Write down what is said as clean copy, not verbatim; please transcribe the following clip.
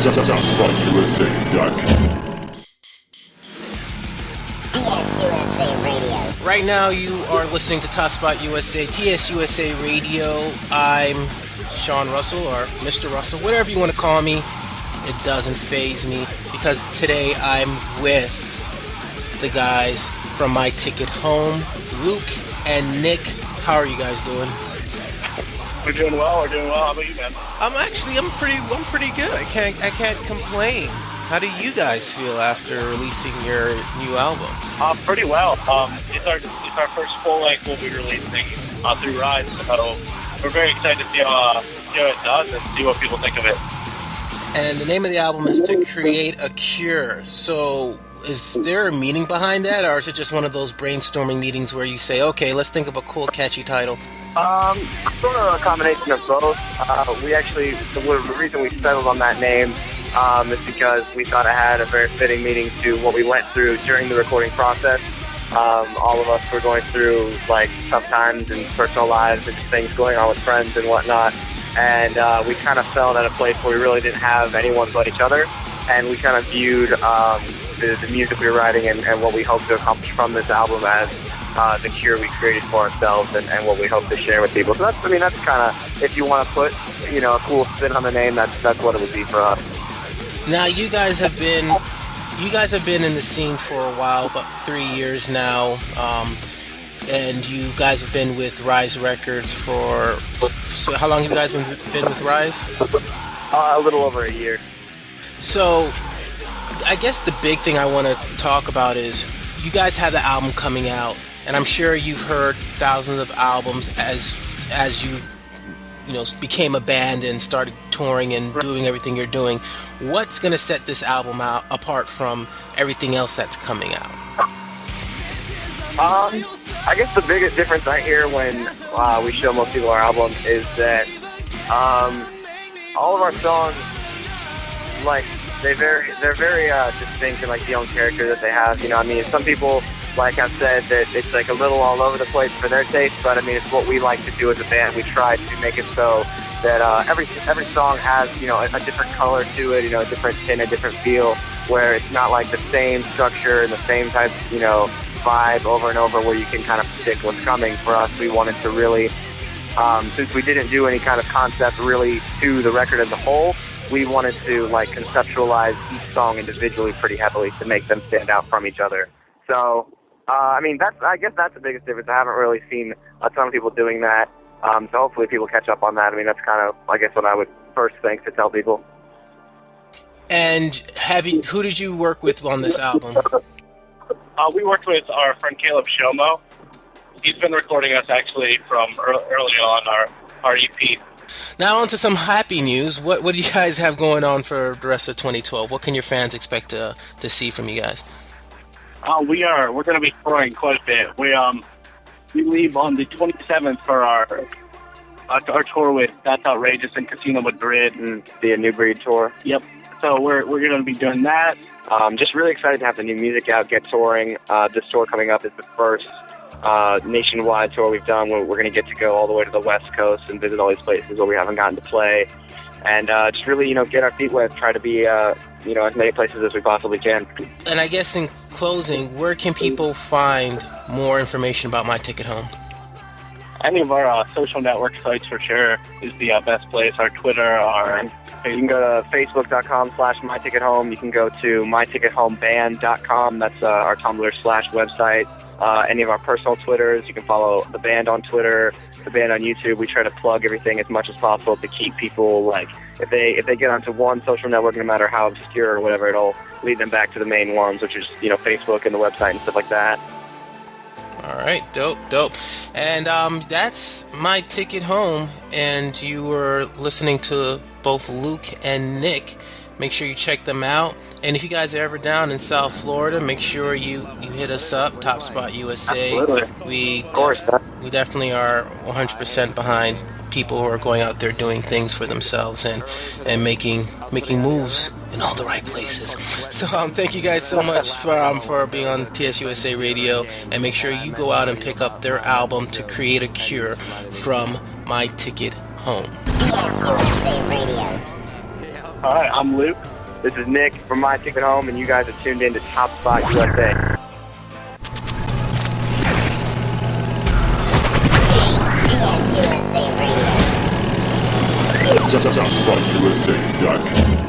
TSUSA.com. TSUSA Radio. Right now you are listening to Top Spot USA, TSUSA Radio. I'm Sean Russell, or Mr. Russell, whatever you want to call me. It doesn't faze me, because today I'm with the guys from My Ticket Home, Luke and Nick. How are you guys doing? We're doing well. How about you, man? I'm pretty good. I can't complain. How do you guys feel after releasing your new album? Pretty well. It's our first full length we'll be releasing through Rise, so we're very excited to see how it does and see what people think of it. And the name of the album is To Create a Cure. So is there a meaning behind that, or is it just one of those brainstorming meetings where you say, okay, let's think of a cool, catchy title? Sort of a combination of both. The reason we settled on that name is because we thought it had a very fitting meaning to what we went through during the recording process. All of us were going through like tough times in personal lives and just things going on with friends and whatnot. And we kind of felt at a place where we really didn't have anyone but each other. And we kind of viewed the music we were writing and what we hoped to accomplish from this album as the cure we created for ourselves and what we hope to share with people. So that's kind of, if you want to put, a cool spin on the name, that's what it would be for us. Now you guys have been in the scene for a while, about 3 years now, and you guys have been with Rise Records so how long have you guys been with Rise? A little over a year. So I guess the big thing I want to talk about is you guys have the album coming out, and I'm sure you've heard thousands of albums as you became a band and started touring and doing everything you're doing. What's going to set this album out apart from everything else that's coming out? I guess the biggest difference I hear when we show most people our album is that all of our songs, like, they're very distinct and like the own character that they have. Some people, like I've said, that it's like a little all over the place for their taste, but it's what we like to do as a band. We try to make it so that every song has a different color to it, a different tint, a different feel, where it's not like the same structure and the same type vibe over and over where you can kind of predict what's coming. For us, we wanted to really, since we didn't do any kind of concept really to the record as a whole, we wanted to like conceptualize each song individually pretty heavily to make them stand out from each other. So, I guess that's the biggest difference. I haven't really seen a ton of people doing that. So hopefully people catch up on that. That's kind of, I guess, what I would first think to tell people. And who did you work with on this album? We worked with our friend Caleb Shomo. He's been recording us actually from early on our EP. Now on to some happy news. What do you guys have going on for the rest of 2012? What can your fans expect to see from you guys? We're going to be touring quite a bit. We leave on the 27th for our tour with That's Outrageous in Casino Madrid and the New Breed tour. Yep. So we're going to be doing that. Just really excited to have the new music out, get touring. This tour coming up is the first nationwide tour we've done. We're going to get to go all the way to the West Coast and visit all these places where we haven't gotten to play, and just really, get our feet wet, try to be, as many places as we possibly can. And I guess in closing, where can people find more information about My Ticket Home? Any of our social network sites for sure is the best place. Our Twitter, you can go to facebook.com/mytickethome. You can go to mytickethomeband.com. That's our Tumblr/website. Any of our personal Twitters. You can follow the band on Twitter, the band on YouTube. We try to plug everything as much as possible to keep people, like, if they get onto one social network, no matter how obscure or whatever, it'll lead them back to the main ones, which is, Facebook and the website and stuff like that. All right, dope. And that's My Ticket Home, and you were listening to both Luke and Nick. Make sure you check them out. And if you guys are ever down in South Florida, make sure you hit us up, Top Spot USA. Absolutely. We definitely are 100% behind people who are going out there doing things for themselves and making moves in all the right places. So thank you guys so much for being on TSUSA Radio, and make sure you go out and pick up their album To Create a Cure from My Ticket Home. All right, I'm Luke. This is Nick from My Ticket Home, and you guys are tuned in to Top Spot USA. TSUSA Radio. TopSpotUSA.com.